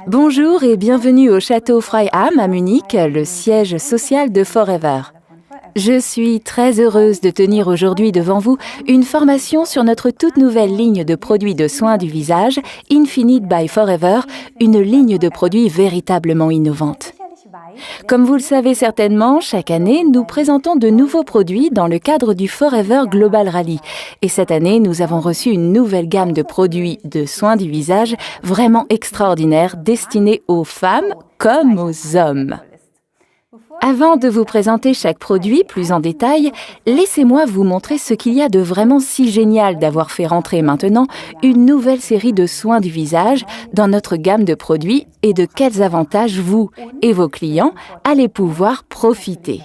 Bonjour et bienvenue au château Freiham à Munich, le siège social de Forever. Je suis très heureuse de tenir aujourd'hui devant vous une formation sur notre toute nouvelle ligne de produits de soins du visage, Infinite by Forever, une ligne de produits véritablement innovante. Comme vous le savez certainement, chaque année, nous présentons de nouveaux produits dans le cadre du Forever Global Rally. Et cette année, nous avons reçu une nouvelle gamme de produits de soins du visage vraiment extraordinaire, destinés aux femmes comme aux hommes. Avant de vous présenter chaque produit plus en détail, laissez-moi vous montrer ce qu'il y a de vraiment si génial d'avoir fait rentrer maintenant une nouvelle série de soins du visage dans notre gamme de produits et de quels avantages vous et vos clients allez pouvoir profiter.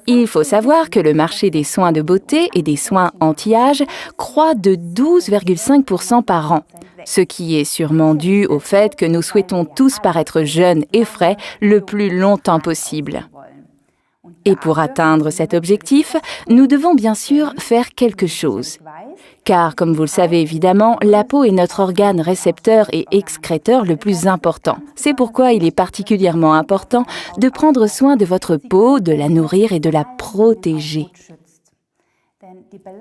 Il faut savoir que le marché des soins de beauté et des soins anti-âge croît de 12,5% par an, ce qui est sûrement dû au fait que nous souhaitons tous paraître jeunes et frais le plus longtemps possible. Et pour atteindre cet objectif, nous devons bien sûr faire quelque chose. Car, comme vous le savez évidemment, la peau est notre organe récepteur et excréteur le plus important. C'est pourquoi il est particulièrement important de prendre soin de votre peau, de la nourrir et de la protéger.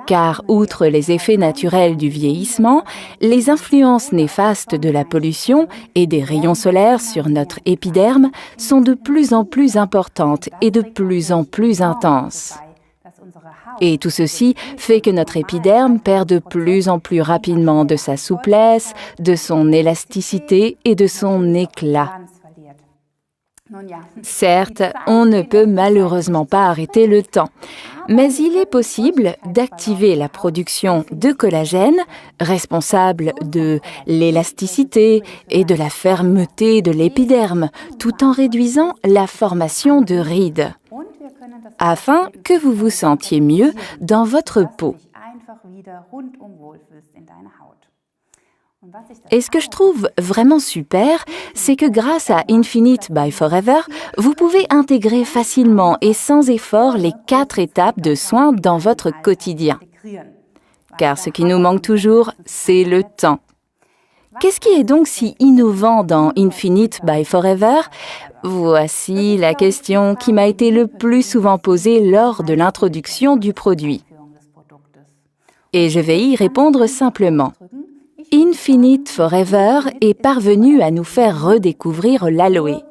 Car, outre les effets naturels du vieillissement, les influences néfastes de la pollution et des rayons solaires sur notre épiderme sont de plus en plus importantes et de plus en plus intenses. Et tout ceci fait que notre épiderme perd de plus en plus rapidement de sa souplesse, de son élasticité et de son éclat. Certes, on ne peut malheureusement pas arrêter le temps, mais il est possible d'activer la production de collagène, responsable de l'élasticité et de la fermeté de l'épiderme, tout en réduisant la formation de rides, afin que vous vous sentiez mieux dans votre peau. Et ce que je trouve vraiment super, c'est que grâce à Infinite by Forever, vous pouvez intégrer facilement et sans effort les 4 étapes de soins dans votre quotidien. Car ce qui nous manque toujours, c'est le temps. Qu'est-ce qui est donc si innovant dans Infinite by Forever? Voici la question qui m'a été le plus souvent posée lors de l'introduction du produit. Et je vais y répondre simplement. Infinite Forever est parvenu à nous faire redécouvrir l'aloe.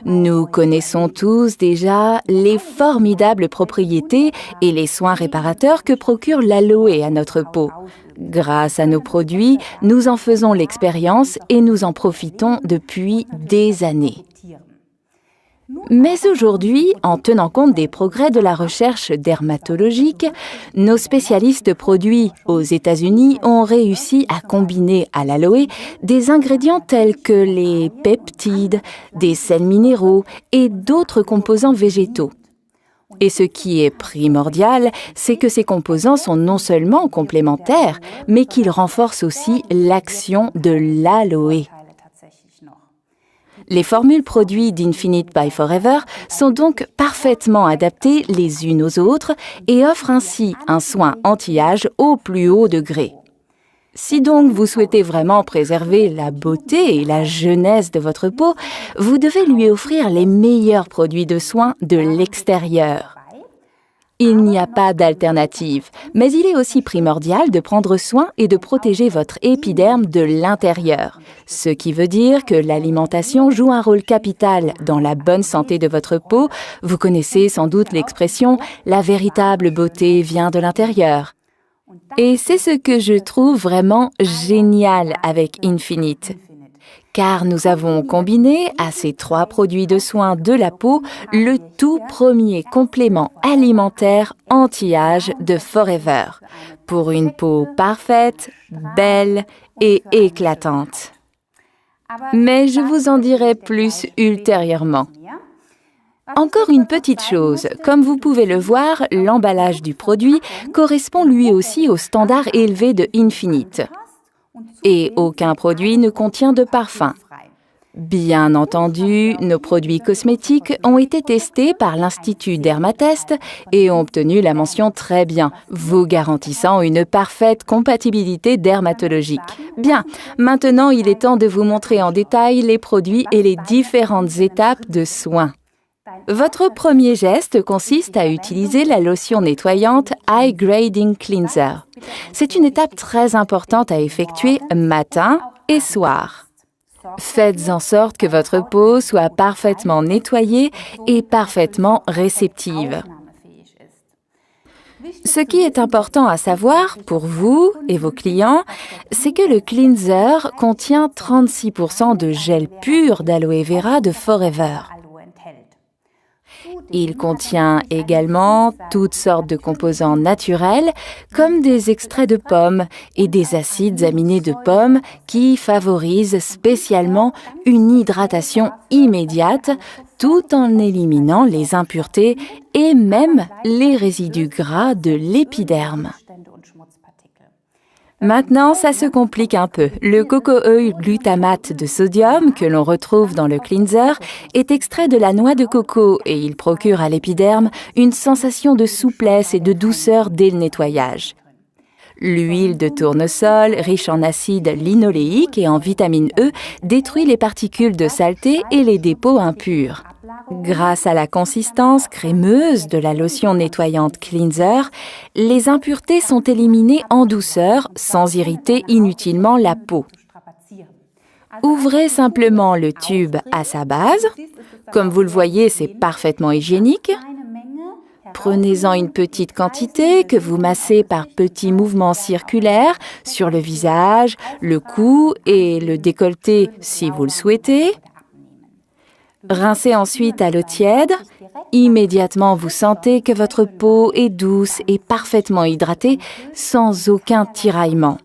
Nous connaissons tous déjà les formidables propriétés et les soins réparateurs que procure l'aloe à notre peau. Grâce à nos produits, nous en faisons l'expérience et nous en profitons depuis des années. Mais aujourd'hui, en tenant compte des progrès de la recherche dermatologique, nos spécialistes produits aux États-Unis ont réussi à combiner à l'aloe des ingrédients tels que les peptides, des sels minéraux et d'autres composants végétaux. Et ce qui est primordial, c'est que ces composants sont non seulement complémentaires, mais qu'ils renforcent aussi l'action de l'aloe. Les formules produits d'Infinite by Forever sont donc parfaitement adaptées les unes aux autres et offrent ainsi un soin anti-âge au plus haut degré. Si donc vous souhaitez vraiment préserver la beauté et la jeunesse de votre peau, vous devez lui offrir les meilleurs produits de soins de l'extérieur. Il n'y a pas d'alternative, mais il est aussi primordial de prendre soin et de protéger votre épiderme de l'intérieur. Ce qui veut dire que l'alimentation joue un rôle capital dans la bonne santé de votre peau. Vous connaissez sans doute l'expression « la véritable beauté vient de l'intérieur ». Et c'est ce que je trouve vraiment génial avec Infinite. Car nous avons combiné à ces 3 produits de soins de la peau le tout premier complément alimentaire anti-âge de Forever, pour une peau parfaite, belle et éclatante. Mais je vous en dirai plus ultérieurement. Encore une petite chose, comme vous pouvez le voir, l'emballage du produit correspond lui aussi au standard élevé de Infinite. Et aucun produit ne contient de parfum. Bien entendu, nos produits cosmétiques ont été testés par l'Institut Dermatest et ont obtenu la mention très bien, vous garantissant une parfaite compatibilité dermatologique. Bien, maintenant il est temps de vous montrer en détail les produits et les différentes étapes de soins. Votre premier geste consiste à utiliser la lotion nettoyante Eye Grading Cleanser. C'est une étape très importante à effectuer matin et soir. Faites en sorte que votre peau soit parfaitement nettoyée et parfaitement réceptive. Ce qui est important à savoir pour vous et vos clients, c'est que le cleanser contient 36% de gel pur d'aloe vera de Forever. Il contient également toutes sortes de composants naturels comme des extraits de pommes et des acides aminés de pommes qui favorisent spécialement une hydratation immédiate tout en éliminant les impuretés et même les résidus gras de l'épiderme. Maintenant, ça se complique un peu. Le coco-glutamate de sodium que l'on retrouve dans le cleanser est extrait de la noix de coco et il procure à l'épiderme une sensation de souplesse et de douceur dès le nettoyage. L'huile de tournesol, riche en acide linoléique et en vitamine E, détruit les particules de saleté et les dépôts impurs. Grâce à la consistance crémeuse de la lotion nettoyante cleanser, les impuretés sont éliminées en douceur sans irriter inutilement la peau. Ouvrez simplement le tube à sa base. Comme vous le voyez, c'est parfaitement hygiénique. Prenez-en une petite quantité que vous massez par petits mouvements circulaires sur le visage, le cou et le décolleté si vous le souhaitez. Rincez ensuite à l'eau tiède. Immédiatement, vous sentez que votre peau est douce et parfaitement hydratée sans aucun tiraillement.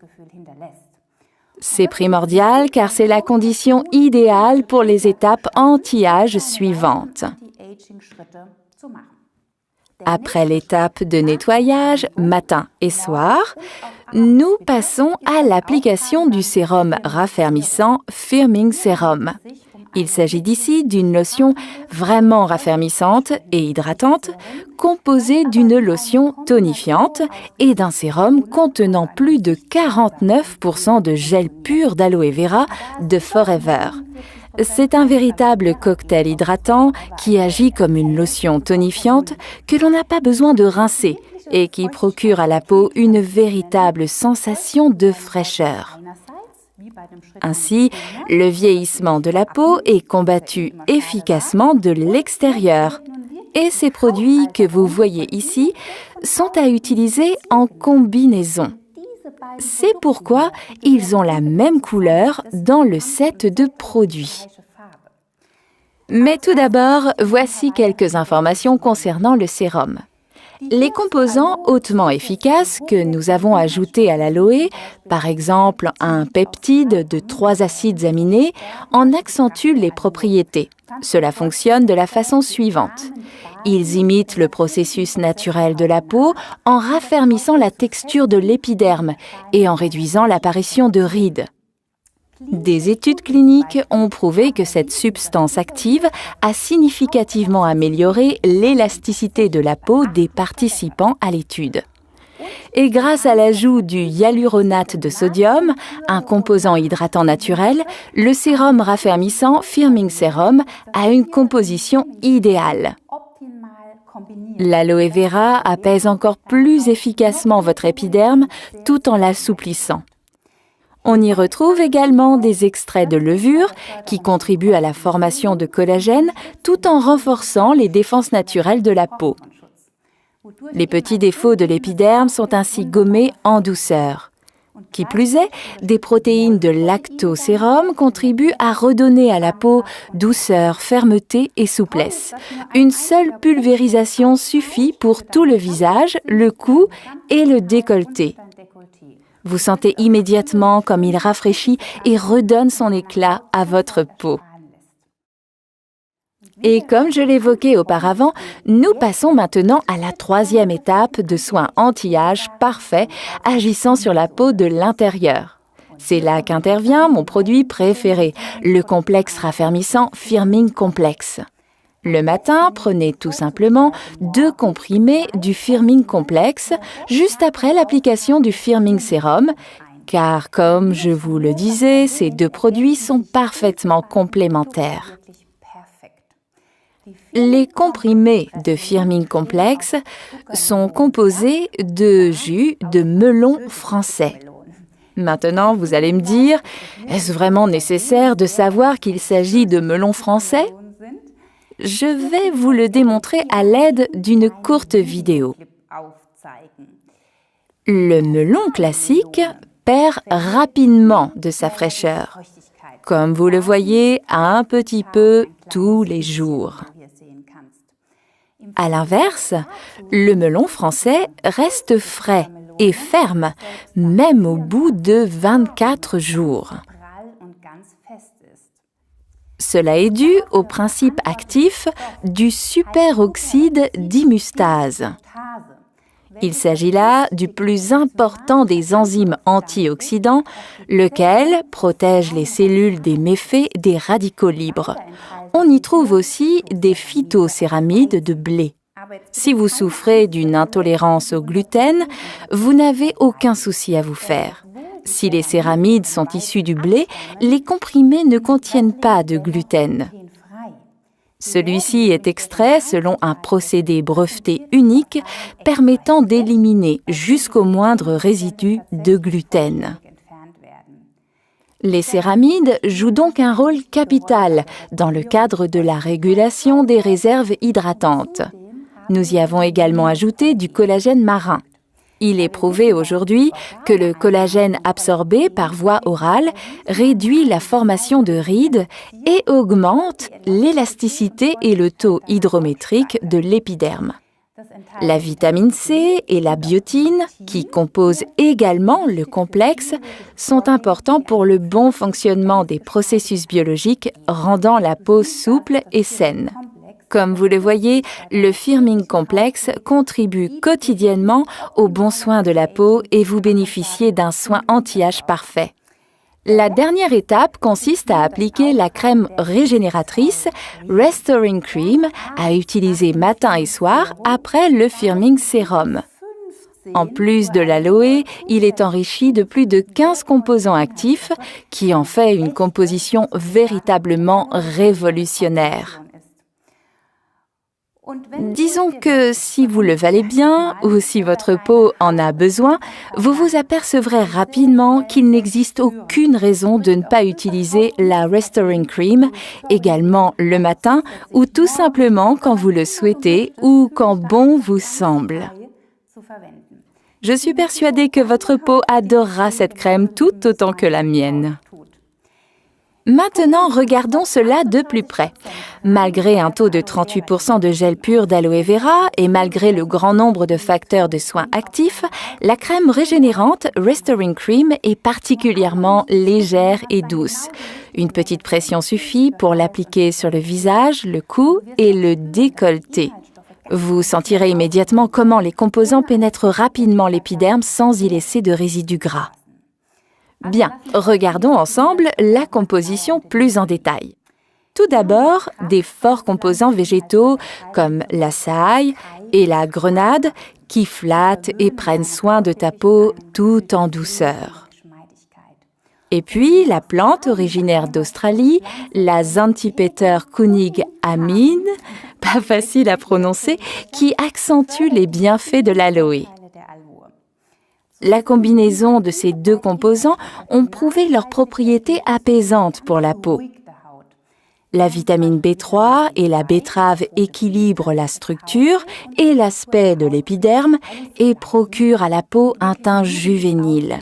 C'est primordial car c'est la condition idéale pour les étapes anti-âge suivantes. Après l'étape de nettoyage, matin et soir, nous passons à l'application du sérum raffermissant Firming Serum. Il s'agit ici d'une lotion vraiment raffermissante et hydratante, composée d'une lotion tonifiante et d'un sérum contenant plus de 49% de gel pur d'aloe vera de Forever. C'est un véritable cocktail hydratant qui agit comme une lotion tonifiante que l'on n'a pas besoin de rincer et qui procure à la peau une véritable sensation de fraîcheur. Ainsi, le vieillissement de la peau est combattu efficacement de l'extérieur. Et ces produits que vous voyez ici sont à utiliser en combinaison. C'est pourquoi ils ont la même couleur dans le set de produits. Mais tout d'abord, voici quelques informations concernant le sérum. Les composants hautement efficaces que nous avons ajoutés à l'aloe, par exemple un peptide de 3 acides aminés, en accentuent les propriétés. Cela fonctionne de la façon suivante. Ils imitent le processus naturel de la peau en raffermissant la texture de l'épiderme et en réduisant l'apparition de rides. Des études cliniques ont prouvé que cette substance active a significativement amélioré l'élasticité de la peau des participants à l'étude. Et grâce à l'ajout du hyaluronate de sodium, un composant hydratant naturel, le sérum raffermissant Firming Serum a une composition idéale. L'aloe vera apaise encore plus efficacement votre épiderme tout en l'assouplissant. On y retrouve également des extraits de levure qui contribuent à la formation de collagène tout en renforçant les défenses naturelles de la peau. Les petits défauts de l'épiderme sont ainsi gommés en douceur. Qui plus est, des protéines de lactosérum contribuent à redonner à la peau douceur, fermeté et souplesse. Une seule pulvérisation suffit pour tout le visage, le cou et le décolleté. Vous sentez immédiatement comme il rafraîchit et redonne son éclat à votre peau. Et comme je l'évoquais auparavant, nous passons maintenant à la 3e étape de soins anti-âge parfaits agissant sur la peau de l'intérieur. C'est là qu'intervient mon produit préféré, le complexe raffermissant Firming Complex. Le matin, prenez tout simplement 2 comprimés du Firming Complex juste après l'application du Firming Sérum, car comme je vous le disais, ces 2 produits sont parfaitement complémentaires. Les comprimés de Firming Complex sont composés de jus de melon français. Maintenant, vous allez me dire, est-ce vraiment nécessaire de savoir qu'il s'agit de melon français ? Je vais vous le démontrer à l'aide d'une courte vidéo. Le melon classique perd rapidement de sa fraîcheur, comme vous le voyez un petit peu tous les jours. À l'inverse, le melon français reste frais et ferme, même au bout de 24 jours. Cela est dû au principe actif du superoxyde dimustase. Il s'agit là du plus important des enzymes antioxydants, lequel protège les cellules des méfaits des radicaux libres. On y trouve aussi des phytocéramides de blé. Si vous souffrez d'une intolérance au gluten, vous n'avez aucun souci à vous faire. Si les céramides sont issus du blé, les comprimés ne contiennent pas de gluten. Celui-ci est extrait selon un procédé breveté unique permettant d'éliminer jusqu'au moindre résidu de gluten. Les céramides jouent donc un rôle capital dans le cadre de la régulation des réserves hydratantes. Nous y avons également ajouté du collagène marin. Il est prouvé aujourd'hui que le collagène absorbé par voie orale réduit la formation de rides et augmente l'élasticité et le taux hydrométrique de l'épiderme. La vitamine C et la biotine, qui composent également le complexe, sont importants pour le bon fonctionnement des processus biologiques, rendant la peau souple et saine. Comme vous le voyez, le Firming Complex contribue quotidiennement au bon soin de la peau et vous bénéficiez d'un soin anti-âge parfait. La dernière étape consiste à appliquer la crème régénératrice Restoring Cream à utiliser matin et soir après le Firming Sérum. En plus de l'aloe, il est enrichi de plus de 15 composants actifs qui en fait une composition véritablement révolutionnaire. Disons que si vous le valez bien ou si votre peau en a besoin, vous vous apercevrez rapidement qu'il n'existe aucune raison de ne pas utiliser la Restoring Cream, également le matin ou tout simplement quand vous le souhaitez ou quand bon vous semble. Je suis persuadée que votre peau adorera cette crème tout autant que la mienne. Maintenant, regardons cela de plus près. Malgré un taux de 38% de gel pur d'aloe vera et malgré le grand nombre de facteurs de soins actifs, la crème régénérante Restoring Cream est particulièrement légère et douce. Une petite pression suffit pour l'appliquer sur le visage, le cou et le décolleté. Vous sentirez immédiatement comment les composants pénètrent rapidement l'épiderme sans y laisser de résidus gras. Bien, regardons ensemble la composition plus en détail. Tout d'abord, des forts composants végétaux comme la saille et la grenade qui flattent et prennent soin de ta peau tout en douceur. Et puis, la plante originaire d'Australie, la Zantipeter Kunig amine, pas facile à prononcer, qui accentue les bienfaits de l'aloe. La combinaison de ces 2 composants ont prouvé leurs propriétés apaisantes pour la peau. La vitamine B3 et la betterave équilibrent la structure et l'aspect de l'épiderme et procurent à la peau un teint juvénile.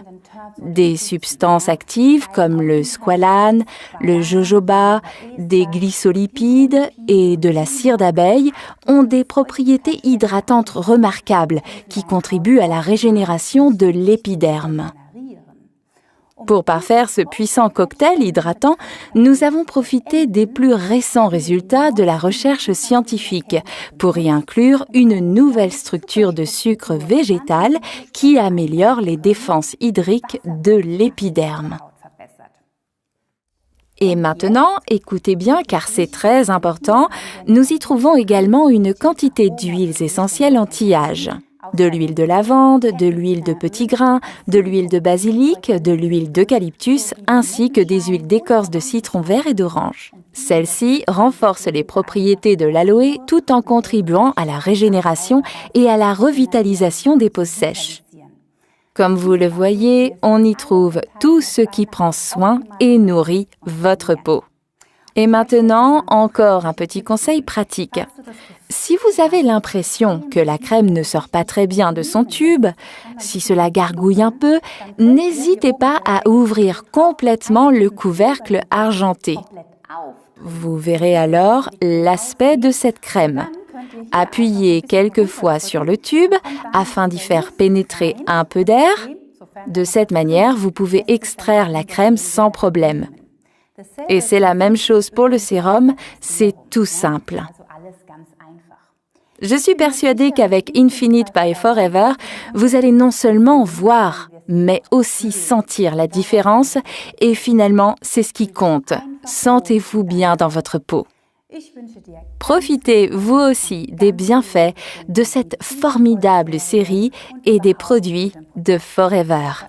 Des substances actives comme le squalane, le jojoba, des glycolipides et de la cire d'abeille ont des propriétés hydratantes remarquables qui contribuent à la régénération de l'épiderme. Pour parfaire ce puissant cocktail hydratant, nous avons profité des plus récents résultats de la recherche scientifique pour y inclure une nouvelle structure de sucre végétal qui améliore les défenses hydriques de l'épiderme. Et maintenant, écoutez bien car c'est très important, nous y trouvons également une quantité d'huiles essentielles anti-âge. De l'huile de lavande, de l'huile de petits grains, de l'huile de basilic, de l'huile d'eucalyptus, ainsi que des huiles d'écorce de citron vert et d'orange. Celles-ci renforcent les propriétés de l'aloe tout en contribuant à la régénération et à la revitalisation des peaux sèches. Comme vous le voyez, on y trouve tout ce qui prend soin et nourrit votre peau. Et maintenant, encore un petit conseil pratique. Si vous avez l'impression que la crème ne sort pas très bien de son tube, si cela gargouille un peu, n'hésitez pas à ouvrir complètement le couvercle argenté. Vous verrez alors l'aspect de cette crème. Appuyez quelques fois sur le tube afin d'y faire pénétrer un peu d'air. De cette manière, vous pouvez extraire la crème sans problème. Et c'est la même chose pour le sérum, c'est tout simple. Je suis persuadée qu'avec Infinite by Forever, vous allez non seulement voir, mais aussi sentir la différence. Et finalement, c'est ce qui compte. Sentez-vous bien dans votre peau. Profitez, vous aussi, des bienfaits de cette formidable série et des produits de Forever.